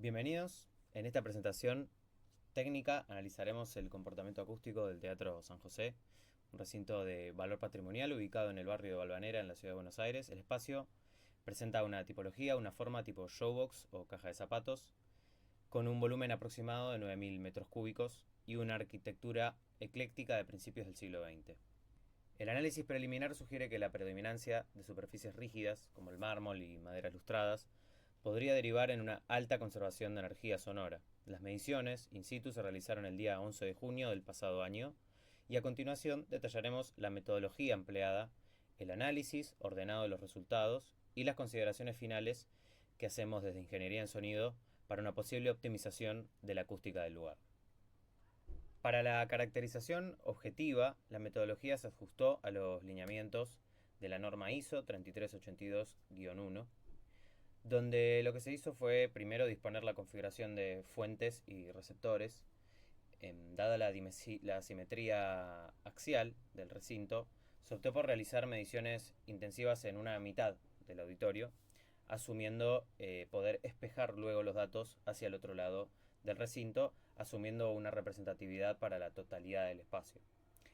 Bienvenidos. En esta presentación técnica analizaremos el comportamiento acústico del Teatro San José, un recinto de valor patrimonial ubicado en el barrio de Balvanera, en la ciudad de Buenos Aires. El espacio presenta una tipología, una forma tipo showbox o caja de zapatos, con un volumen aproximado de 9.000 metros cúbicos y una arquitectura ecléctica de principios del siglo XX. El análisis preliminar sugiere que la predominancia de superficies rígidas, como el mármol y maderas lustradas, podría derivar en una alta conservación de energía sonora. Las mediciones in situ se realizaron el día 11 de junio del pasado año y a continuación detallaremos la metodología empleada, el análisis ordenado de los resultados y las consideraciones finales que hacemos desde Ingeniería en Sonido para una posible optimización de la acústica del lugar. Para la caracterización objetiva, la metodología se ajustó a los lineamientos de la norma ISO 3382-1, donde lo que se hizo fue primero disponer la configuración de fuentes y receptores. Dada la simetría axial del recinto, se optó por realizar mediciones intensivas en una mitad del auditorio, asumiendo poder espejar luego los datos hacia el otro lado del recinto, asumiendo una representatividad para la totalidad del espacio.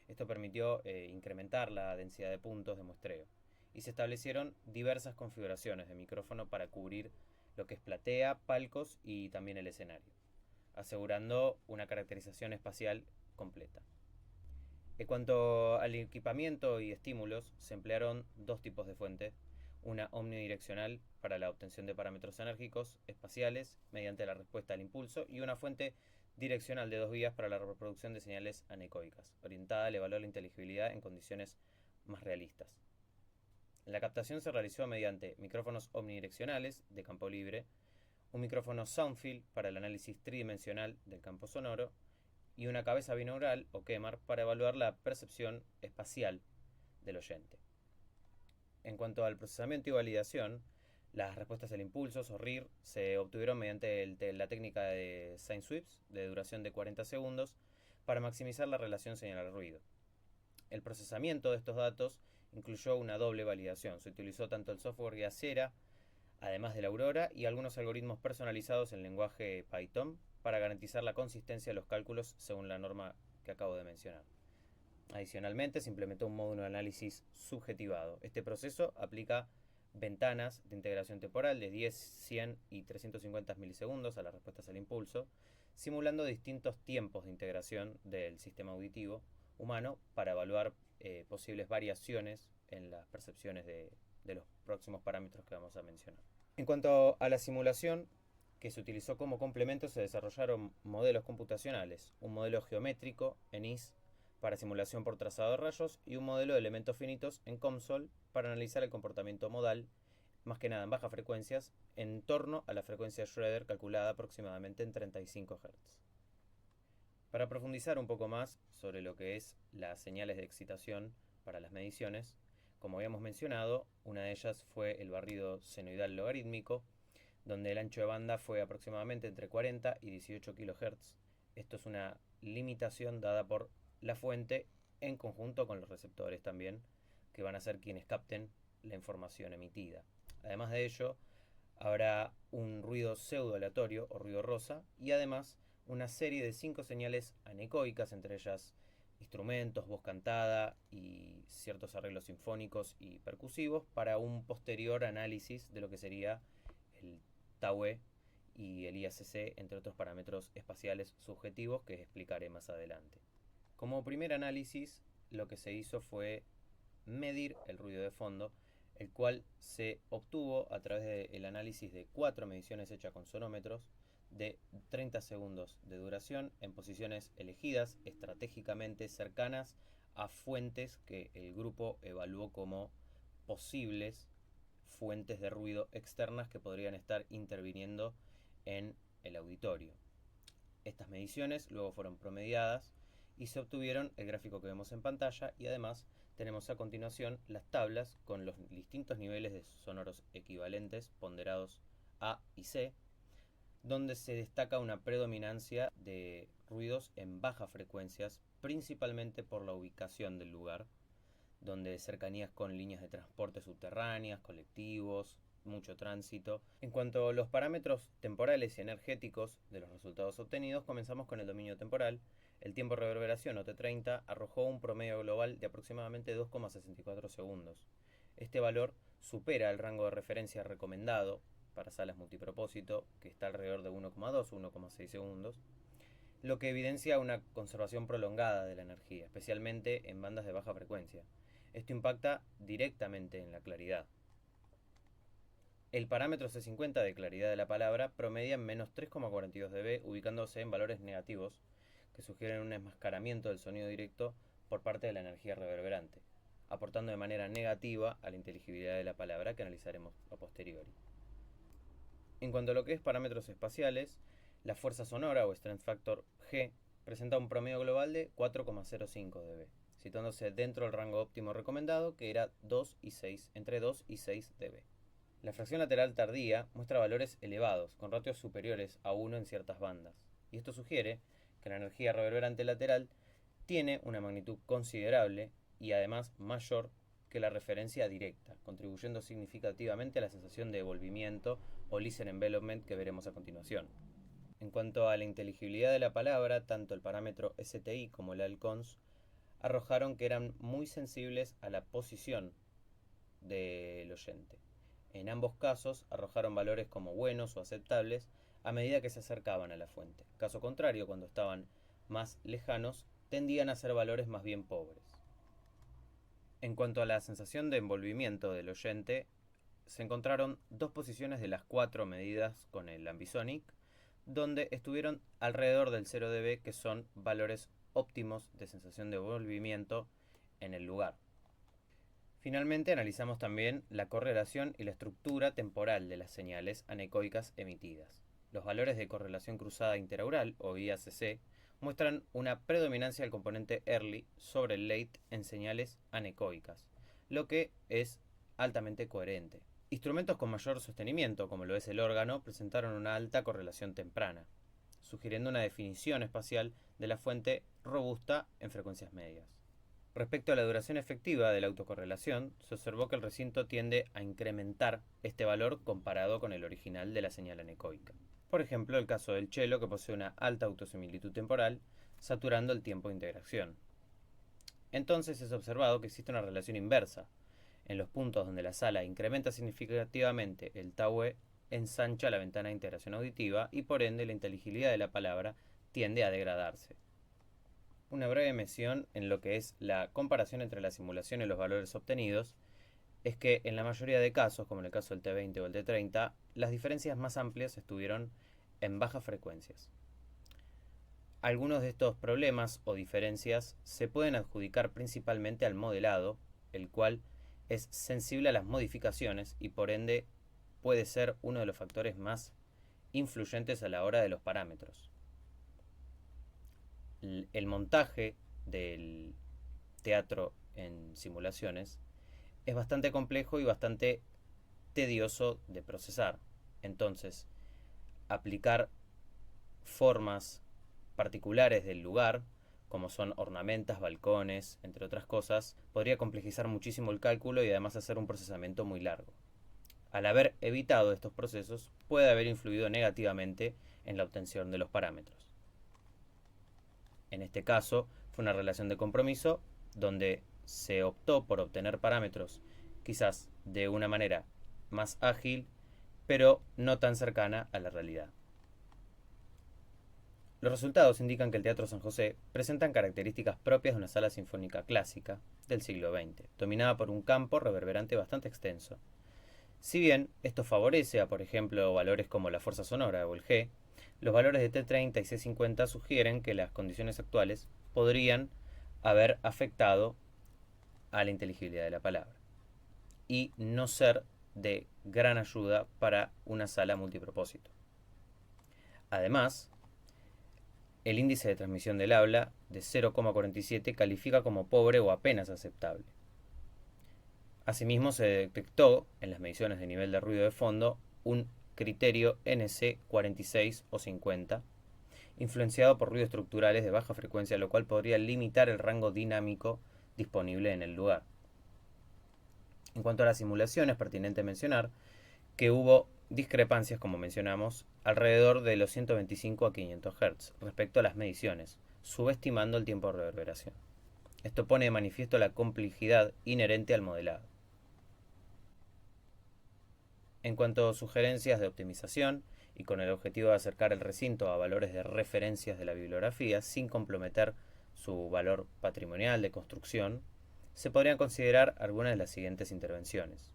Esto permitió incrementar la densidad de puntos de muestreo y se establecieron diversas configuraciones de micrófono para cubrir lo que es platea, palcos y también el escenario, asegurando una caracterización espacial completa. En cuanto al equipamiento y estímulos, se emplearon dos tipos de fuentes, una omnidireccional para la obtención de parámetros enérgicos espaciales mediante la respuesta al impulso y una fuente direccional de dos vías para la reproducción de señales anecoicas, orientada al evaluar la inteligibilidad en condiciones más realistas. La captación se realizó mediante micrófonos omnidireccionales de campo libre, un micrófono Soundfield para el análisis tridimensional del campo sonoro y una cabeza binaural o KEMAR para evaluar la percepción espacial del oyente. En cuanto al procesamiento y validación, las respuestas al impulso o RIR se obtuvieron mediante la técnica de Sine Sweeps de duración de 40 segundos para maximizar la relación señal-ruido. El procesamiento de estos datos incluyó una doble validación. Se utilizó tanto el software Yacera, además de la Aurora, y algunos algoritmos personalizados en lenguaje Python para garantizar la consistencia de los cálculos según la norma que acabo de mencionar. Adicionalmente, se implementó un módulo de análisis subjetivado. Este proceso aplica ventanas de integración temporal de 10, 100 y 350 milisegundos a las respuestas al impulso, simulando distintos tiempos de integración del sistema auditivo humano para evaluar posibles variaciones en las percepciones de los próximos parámetros que vamos a mencionar. En cuanto a la simulación que se utilizó como complemento, se desarrollaron modelos computacionales, un modelo geométrico en IS para simulación por trazado de rayos y un modelo de elementos finitos en COMSOL para analizar el comportamiento modal, más que nada en bajas frecuencias, en torno a la frecuencia de Schroeder calculada aproximadamente en 35 Hz. Para profundizar un poco más sobre lo que es las señales de excitación para las mediciones, como habíamos mencionado, una de ellas fue el barrido senoidal logarítmico, donde el ancho de banda fue aproximadamente entre 40 y 18 kHz. Esto es una limitación dada por la fuente en conjunto con los receptores también, que van a ser quienes capten la información emitida. Además de ello, habrá un ruido pseudo aleatorio o ruido rosa y además una serie de 5 señales anecoicas, entre ellas instrumentos, voz cantada y ciertos arreglos sinfónicos y percusivos para un posterior análisis de lo que sería el TAUE y el IACC, entre otros parámetros espaciales subjetivos que explicaré más adelante. Como primer análisis, lo que se hizo fue medir el ruido de fondo, el cual se obtuvo a través del análisis de 4 mediciones hechas con sonómetros de 30 segundos de duración en posiciones elegidas estratégicamente cercanas a fuentes que el grupo evaluó como posibles fuentes de ruido externas que podrían estar interviniendo en el auditorio. Estas mediciones luego fueron promediadas y se obtuvieron el gráfico que vemos en pantalla, y además tenemos a continuación las tablas con los distintos niveles de sonoros equivalentes ponderados A y C, donde se destaca una predominancia de ruidos en bajas frecuencias, principalmente por la ubicación del lugar, donde cercanías con líneas de transporte subterráneas, colectivos, mucho tránsito. En cuanto a los parámetros temporales y energéticos de los resultados obtenidos, comenzamos con el dominio temporal. El tiempo de reverberación, o T30, arrojó un promedio global de aproximadamente 2,64 segundos. Este valor supera el rango de referencia recomendado para salas multipropósito, que está alrededor de 1,2-1,6 segundos, lo que evidencia una conservación prolongada de la energía, especialmente en bandas de baja frecuencia. Esto impacta directamente en la claridad. El parámetro C50 de claridad de la palabra promedia en menos 3,42 dB, ubicándose en valores negativos, que sugieren un enmascaramiento del sonido directo por parte de la energía reverberante, aportando de manera negativa a la inteligibilidad de la palabra, que analizaremos a posteriori. En cuanto a lo que es parámetros espaciales, la fuerza sonora o strength factor G presenta un promedio global de 4,05 dB, situándose dentro del rango óptimo recomendado, que era entre 2 y 6 dB. La fracción lateral tardía muestra valores elevados, con ratios superiores a 1 en ciertas bandas, y esto sugiere que la energía reverberante lateral tiene una magnitud considerable y además mayor que la referencia directa, contribuyendo significativamente a la sensación de envolvimiento o listen envelopment que veremos a continuación. En cuanto a la inteligibilidad de la palabra, tanto el parámetro STI como el ALCONS arrojaron que eran muy sensibles a la posición del oyente. En ambos casos arrojaron valores como buenos o aceptables a medida que se acercaban a la fuente. Caso contrario, cuando estaban más lejanos, tendían a ser valores más bien pobres. En cuanto a la sensación de envolvimiento del oyente, se encontraron dos posiciones de las 4 medidas con el Ambisonic, donde estuvieron alrededor del 0 dB, que son valores óptimos de sensación de envolvimiento en el lugar. Finalmente, analizamos también la correlación y la estructura temporal de las señales anecoicas emitidas. Los valores de correlación cruzada interaural, o IACC, muestran una predominancia del componente early sobre el late en señales anecoicas, lo que es altamente coherente. Instrumentos con mayor sostenimiento, como lo es el órgano, presentaron una alta correlación temprana, sugiriendo una definición espacial de la fuente robusta en frecuencias medias. Respecto a la duración efectiva de la autocorrelación, se observó que el recinto tiende a incrementar este valor comparado con el original de la señal anecoica. Por ejemplo, el caso del cello, que posee una alta autosimilitud temporal, saturando el tiempo de integración. Entonces es observado que existe una relación inversa. En los puntos donde la sala incrementa significativamente el tau E, ensancha la ventana de integración auditiva y por ende la inteligibilidad de la palabra tiende a degradarse. Una breve mención en lo que es la comparación entre la simulación y los valores obtenidos es que en la mayoría de casos, como en el caso del T20 o el T30, las diferencias más amplias estuvieron en bajas frecuencias. Algunos de estos problemas o diferencias se pueden adjudicar principalmente al modelado, el cual es sensible a las modificaciones y por ende puede ser uno de los factores más influyentes a la hora de los parámetros. El montaje del teatro en simulaciones es bastante complejo y bastante tedioso de procesar. Entonces, aplicar formas particulares del lugar, como son ornamentas, balcones, entre otras cosas, podría complejizar muchísimo el cálculo y además hacer un procesamiento muy largo. Al haber evitado estos procesos, puede haber influido negativamente en la obtención de los parámetros. En este caso, fue una relación de compromiso donde se optó por obtener parámetros quizás de una manera más ágil, pero no tan cercana a la realidad. Los resultados indican que el Teatro San José presenta características propias de una sala sinfónica clásica del siglo XX, dominada por un campo reverberante bastante extenso. Si bien esto favorece a, por ejemplo, valores como la fuerza sonora o el G, los valores de T30 y C50 sugieren que las condiciones actuales podrían haber afectado a la inteligibilidad de la palabra y no ser de gran ayuda para una sala multipropósito. Además, el índice de transmisión del habla de 0,47 califica como pobre o apenas aceptable. Asimismo, se detectó en las mediciones de nivel de ruido de fondo un criterio NC 46 o 50, influenciado por ruidos estructurales de baja frecuencia, lo cual podría limitar el rango dinámico disponible en el lugar. En cuanto a la simulación, es pertinente mencionar que hubo discrepancias, como mencionamos, alrededor de los 125 a 500 Hz respecto a las mediciones, subestimando el tiempo de reverberación. Esto pone de manifiesto la complejidad inherente al modelado. En cuanto a sugerencias de optimización, y con el objetivo de acercar el recinto a valores de referencias de la bibliografía sin comprometer su valor patrimonial de construcción, se podrían considerar algunas de las siguientes intervenciones.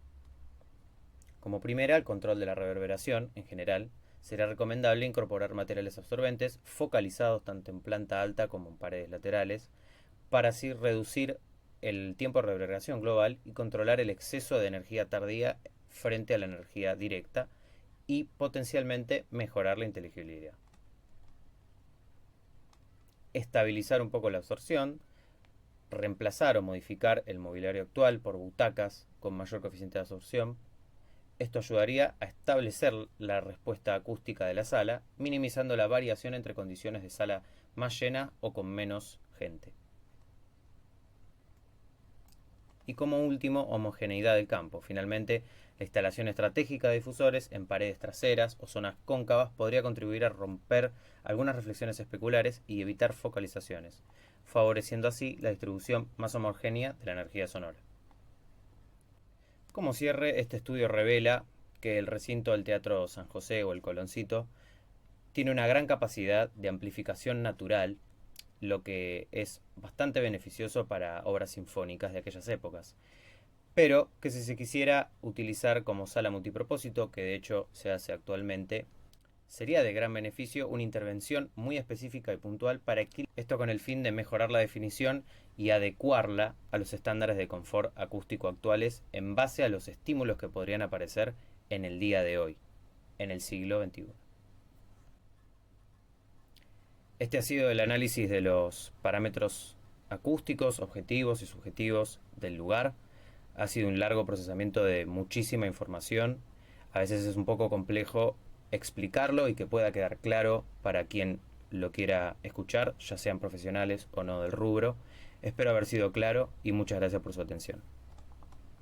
Como primera, el control de la reverberación en general. Será recomendable incorporar materiales absorbentes focalizados tanto en planta alta como en paredes laterales, para así reducir el tiempo de reverberación global y controlar el exceso de energía tardía frente a la energía directa y potencialmente mejorar la inteligibilidad. Estabilizar un poco la absorción, reemplazar o modificar el mobiliario actual por butacas con mayor coeficiente de absorción. Esto ayudaría a establecer la respuesta acústica de la sala, minimizando la variación entre condiciones de sala más llena o con menos gente. Y como último, homogeneidad del campo. Finalmente, la instalación estratégica de difusores en paredes traseras o zonas cóncavas podría contribuir a romper algunas reflexiones especulares y evitar focalizaciones, favoreciendo así la distribución más homogénea de la energía sonora. Como cierre, este estudio revela que el recinto del Teatro San José o el Coloncito tiene una gran capacidad de amplificación natural, lo que es bastante beneficioso para obras sinfónicas de aquellas épocas, pero que si se quisiera utilizar como sala multipropósito, que de hecho se hace actualmente, sería de gran beneficio una intervención muy específica y puntual para esto con el fin de mejorar la definición y adecuarla a los estándares de confort acústico actuales en base a los estímulos que podrían aparecer en el día de hoy, en el siglo XXI. Este ha sido el análisis de los parámetros acústicos, objetivos y subjetivos del lugar. Ha sido un largo procesamiento de muchísima información. A veces es un poco complejo explicarlo y que pueda quedar claro para quien lo quiera escuchar, ya sean profesionales o no del rubro. Espero haber sido claro y muchas gracias por su atención.